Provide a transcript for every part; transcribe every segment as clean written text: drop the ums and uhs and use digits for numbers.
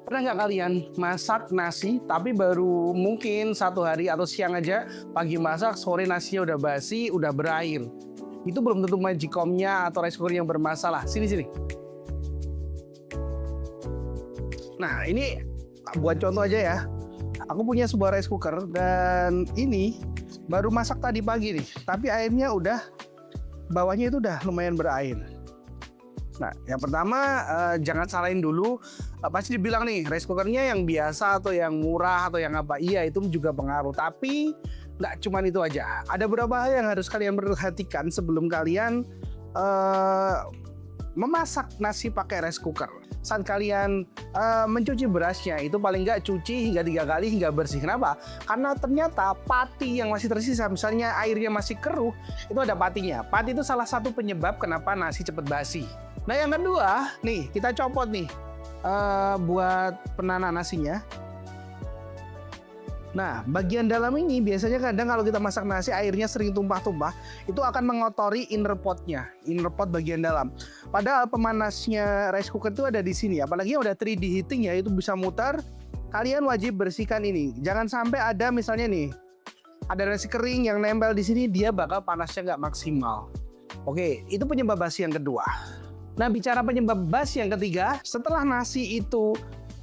Pernah nggak kalian masak nasi tapi baru mungkin 1 hari atau siang aja, pagi masak, sore nasinya udah basi, udah berair. Itu belum tentu magicomnya atau rice cooker yang bermasalah. Sini sini. Nah ini buat contoh aja ya. Aku punya sebuah rice cooker dan ini baru masak tadi pagi nih. Tapi airnya udah, bawahnya itu udah lumayan berair. Nah, yang pertama jangan salahin dulu. Pasti dibilang nih rice cookernya yang biasa atau yang murah atau yang apa. Iya, itu juga pengaruh. Tapi nggak cuma itu aja. Ada beberapa hal yang harus kalian perhatikan sebelum kalian memasak nasi pakai rice cooker. Saat kalian mencuci berasnya itu paling nggak cuci hingga 3 kali hingga bersih. Kenapa? Karena ternyata pati yang masih tersisa, misalnya airnya masih keruh, itu ada patinya. Pati itu salah satu penyebab kenapa nasi cepat basi. Nah yang kedua, nih kita copot nih buat penanak nasinya. Nah bagian dalam ini biasanya kadang kalau kita masak nasi airnya sering tumpah-tumpah, itu akan mengotori inner potnya, inner pot bagian dalam. Padahal pemanasnya rice cooker itu ada di sini, apalagi yang udah 3D heating ya, itu bisa mutar. Kalian wajib bersihkan ini, jangan sampai ada misalnya nih, ada nasi kering yang nempel di sini, dia bakal panasnya nggak maksimal. Oke, itu penyebab basi yang kedua. Nah, bicara penyebab basi yang ketiga, setelah nasi itu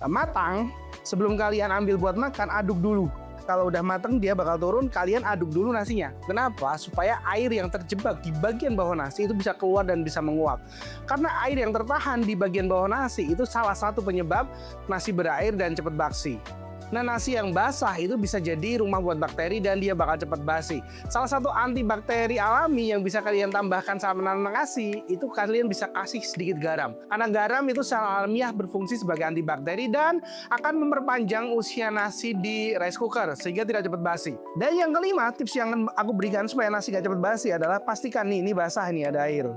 matang, sebelum kalian ambil buat makan, aduk dulu. Kalau udah matang, dia bakal turun, kalian aduk dulu nasinya. Kenapa? Supaya air yang terjebak di bagian bawah nasi itu bisa keluar dan bisa menguap. Karena air yang tertahan di bagian bawah nasi itu salah satu penyebab nasi berair dan cepat basi. Nah, nasi yang basah itu bisa jadi rumah buat bakteri dan dia bakal cepat basi. Salah satu antibakteri alami yang bisa kalian tambahkan saat menanam nasi, itu kalian bisa kasih sedikit garam. Karena garam itu secara alamiah berfungsi sebagai antibakteri dan akan memperpanjang usia nasi di rice cooker sehingga tidak cepat basi. Dan yang kelima, tips yang aku berikan supaya nasi gak cepat basi adalah pastikan nih, ini basah, nih ada air.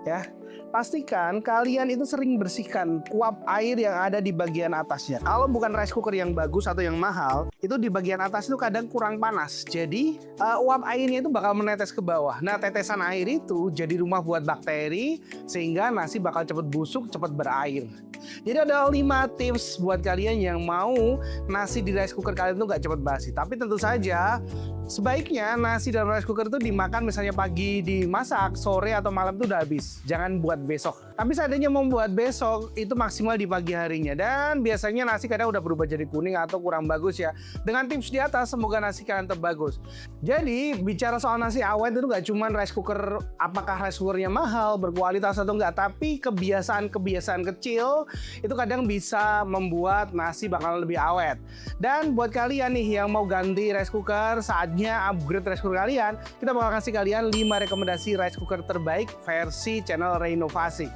Ya, pastikan kalian itu sering bersihkan uap air yang ada di bagian atasnya. Kalau bukan rice cooker yang bagus atau yang mahal, itu di bagian atas itu kadang kurang panas. Jadi uap airnya itu bakal menetes ke bawah. Nah, tetesan air itu jadi rumah buat bakteri sehingga nasi bakal cepat busuk, cepat berair. Jadi ada 5 tips buat kalian yang mau nasi di rice cooker kalian itu nggak cepat basi. Tapi tentu saja sebaiknya nasi dalam rice cooker itu dimakan misalnya pagi dimasak, sore atau malam itu udah habis. Jangan buat besok. Tapi seandainya mau buat besok itu maksimal di pagi harinya. Dan biasanya nasi kadang udah berubah jadi kuning atau kurang bagus ya. Dengan tips di atas semoga nasi kalian tetap bagus. Jadi bicara soal nasi awet itu nggak cuma rice cooker, apakah rice cookernya mahal, berkualitas atau enggak, tapi kebiasaan-kebiasaan kecil itu kadang bisa membuat nasi bakal lebih awet. Dan buat kalian nih yang mau ganti rice cooker, saatnya upgrade rice cooker kalian. Kita bakal kasih kalian 5 rekomendasi rice cooker terbaik versi channel Renovasi.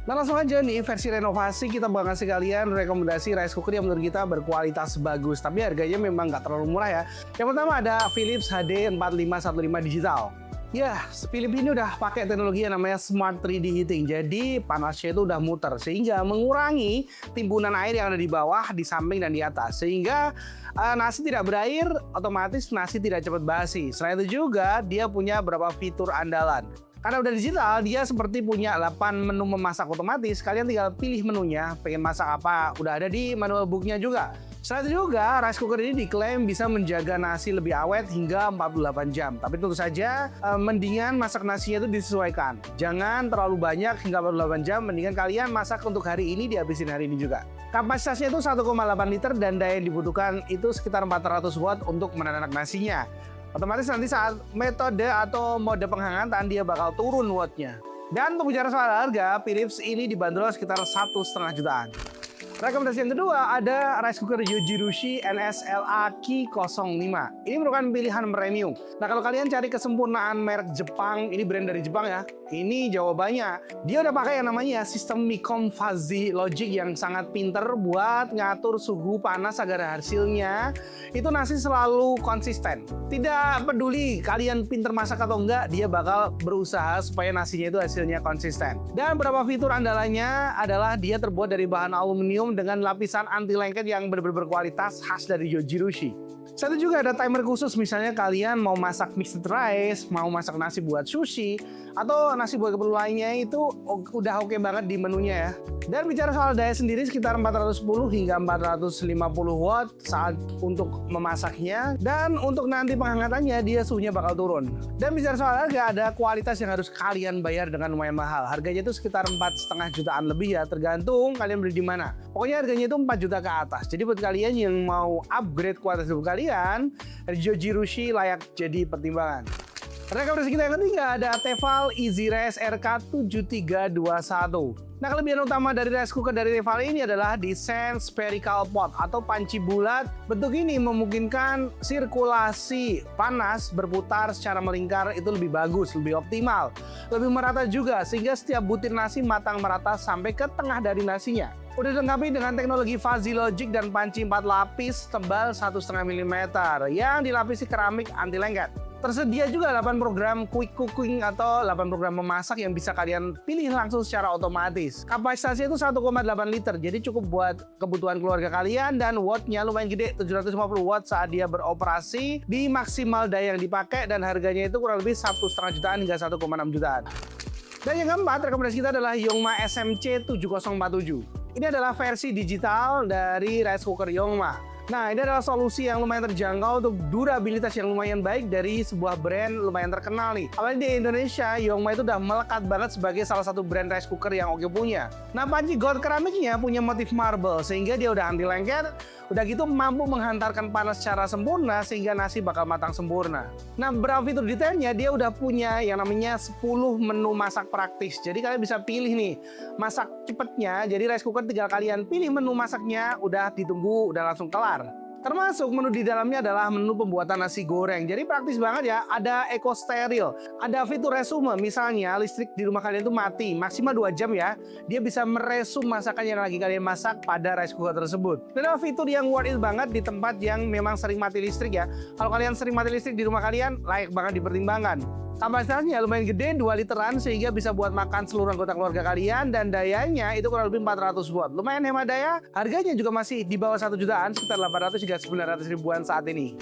Nah langsung aja nih, versi Renovasi kita bakal kasih kalian rekomendasi rice cooker yang menurut kita berkualitas bagus, tapi harganya memang nggak terlalu murah ya. Yang pertama ada Philips HD 4515 digital. Ya, Philips ini udah pakai teknologi yang namanya Smart 3D Heating. Jadi panasnya itu udah muter sehingga mengurangi timbunan air yang ada di bawah, di samping dan di atas. Sehingga nasi tidak berair, otomatis nasi tidak cepat basi. Selain itu juga dia punya beberapa fitur andalan. Karena udah digital, dia seperti punya 8 menu memasak otomatis. Kalian tinggal pilih menunya, pengen masak apa, udah ada di manual booknya juga. Selain itu juga, rice cooker ini diklaim bisa menjaga nasi lebih awet hingga 48 jam. Tapi tentu saja, mendingan masak nasinya itu disesuaikan. Jangan terlalu banyak hingga 48 jam, mendingan kalian masak untuk hari ini, dihabisin hari ini juga. Kapasitasnya itu 1,8 liter dan daya yang dibutuhkan itu sekitar 400 watt untuk menanak nasinya. Otomatis nanti saat metode atau mode penghangatan dia bakal turun wattnya. Dan untuk bicara soal harga, Philips ini dibanderol sekitar 1,5 jutaan. Rekomendasi yang kedua ada rice cooker Yojirushi NSLA Ki05. Ini merupakan pilihan premium. Nah kalau kalian cari kesempurnaan merek Jepang, ini brand dari Jepang ya. Ini jawabannya. Dia udah pakai yang namanya sistem Micom Fuzzy Logic yang sangat pinter buat ngatur suhu panas agar hasilnya itu nasi selalu konsisten. Tidak peduli kalian pinter masak atau enggak, dia bakal berusaha supaya nasinya itu hasilnya konsisten. Dan beberapa fitur andalannya adalah dia terbuat dari bahan aluminium dengan lapisan anti lengket yang benar-benar berkualitas khas dari Yojirushi. Satu juga ada timer khusus, misalnya kalian mau masak mixed rice, mau masak nasi buat sushi, atau nasi buat keperluan lainnya, itu udah oke banget di menunya ya. Dan bicara soal daya sendiri sekitar 410 hingga 450 watt saat untuk memasaknya. Dan untuk nanti penghangatannya dia suhunya bakal turun. Dan bicara soal harga, ada kualitas yang harus kalian bayar dengan lumayan mahal. Harganya itu sekitar 4,5 jutaan lebih ya, tergantung kalian beli di mana. Pokoknya harganya itu 4 juta ke atas. Jadi buat kalian yang mau upgrade kualitas hidup kalian, Jojirushi layak jadi pertimbangan. Rekomendasi kita yang ketiga ada Tefal EasyRes RK7321. Nah, kelebihan utama dari rice cooker dari Tefal ini adalah desain spherical pot atau panci bulat. Bentuk ini memungkinkan sirkulasi panas berputar secara melingkar itu lebih bagus, lebih optimal, lebih merata juga sehingga setiap butir nasi matang merata sampai ke tengah dari nasinya. Udah dilengkapi dengan teknologi Fuzzy Logic dan panci 4 lapis tebal 1,5 mm yang dilapisi keramik anti lengket. Tersedia juga 8 program quick cooking atau 8 program memasak yang bisa kalian pilih langsung secara otomatis. Kapasitasnya itu 1,8 liter, jadi cukup buat kebutuhan keluarga kalian dan wattnya lumayan gede, 750 watt saat dia beroperasi di maksimal daya yang dipakai dan harganya itu kurang lebih 1,5 jutaan hingga 1,6 jutaan. Dan yang keempat, rekomendasi kita adalah Yongma SMC 7047. Ini adalah versi digital dari rice cooker Yongma. Nah, ini adalah solusi yang lumayan terjangkau untuk durabilitas yang lumayan baik dari sebuah brand lumayan terkenal nih. Apalagi di Indonesia, Yongma itu udah melekat banget sebagai salah satu brand rice cooker yang oke punya. Nah, panci gold keramiknya punya motif marble sehingga dia udah anti lengket, udah gitu mampu menghantarkan panas secara sempurna sehingga nasi bakal matang sempurna. Nah, beberapa fitur detailnya dia udah punya yang namanya 10 menu masak praktis. Jadi kalian bisa pilih nih masak cepetnya. Jadi rice cooker tinggal kalian pilih menu masaknya, udah ditunggu, udah langsung kelar. Termasuk menu di dalamnya adalah menu pembuatan nasi goreng. Jadi praktis banget ya. Ada eco steril, ada fitur resume. Misalnya listrik di rumah kalian itu mati maksimal 2 jam ya. Dia bisa meresum masakan yang lagi kalian masak pada rice cooker tersebut. Dan ada fitur yang worth it banget di tempat yang memang sering mati listrik ya. Kalau kalian sering mati listrik di rumah kalian, layak banget dipertimbangkan. Kapasitasnya lumayan gede, 2 literan sehingga bisa buat makan seluruh anggota keluarga kalian dan dayanya itu kurang lebih 400 watt. Lumayan hemat daya, harganya juga masih di bawah 1 jutaan, sekitar 800 hingga 900 ribuan saat ini.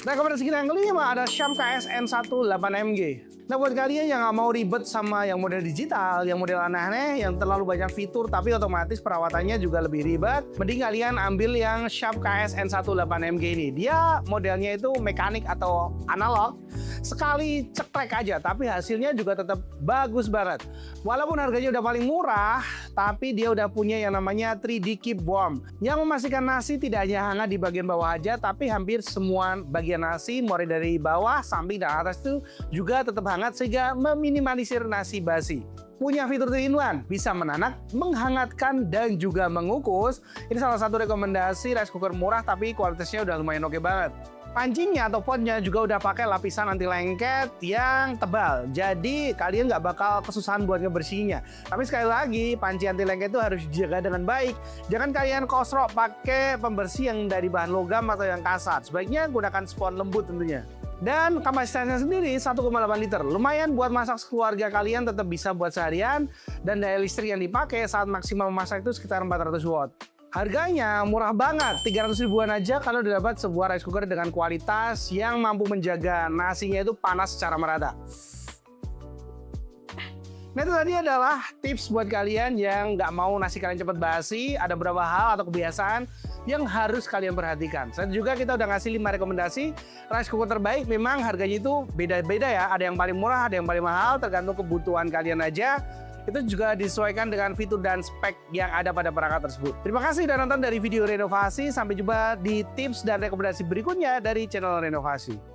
Rekomendasi kita yang kelima ada Sharp KSN1 8MG. Nah, buat kalian yang nggak mau ribet sama yang model digital, yang model aneh-aneh, yang terlalu banyak fitur tapi otomatis perawatannya juga lebih ribet, mending kalian ambil yang Sharp KSN1 8MG ini. Dia modelnya itu mekanik atau analog, sekali cekrek aja, tapi hasilnya juga tetap bagus banget. Walaupun harganya udah paling murah, tapi dia udah punya yang namanya 3D Keep Warm, yang memastikan nasi tidak hanya hangat di bagian bawah aja, tapi hampir semua bagian nasi, mulai dari bawah, samping, dan atas itu juga tetap hangat sehingga meminimalisir nasi basi. Punya fitur 3-in-1, bisa menanak, menghangatkan, dan juga mengukus. Ini salah satu rekomendasi rice cooker murah tapi kualitasnya udah lumayan oke banget. Pancinya atau potnya juga udah pakai lapisan anti lengket yang tebal. Jadi kalian nggak bakal kesusahan buat ngebersihinnya. Tapi sekali lagi, panci anti lengket itu harus dijaga dengan baik. Jangan kalian kosrok pakai pembersih yang dari bahan logam atau yang kasar. Sebaiknya gunakan spons lembut tentunya. Dan kapasitasnya sendiri 1,8 liter. Lumayan buat masak sekeluarga kalian, tetap bisa buat seharian. Dan daya listrik yang dipakai saat maksimal memasak itu sekitar 400 watt. Harganya murah banget, 300 ribuan aja kalau dapat sebuah rice cooker dengan kualitas yang mampu menjaga nasinya itu panas secara merata. Nah, itu tadi adalah tips buat kalian yang nggak mau nasi kalian cepat basi. Ada beberapa hal atau kebiasaan yang harus kalian perhatikan. Saya juga kita udah ngasih 5 rekomendasi rice cooker terbaik. Memang harganya itu beda-beda ya. Ada yang paling murah, ada yang paling mahal, tergantung kebutuhan kalian aja. Itu juga disesuaikan dengan fitur dan spek yang ada pada perangkat tersebut. Terima kasih sudah nonton dari video renovasi. Sampai jumpa di tips dan rekomendasi berikutnya dari channel renovasi.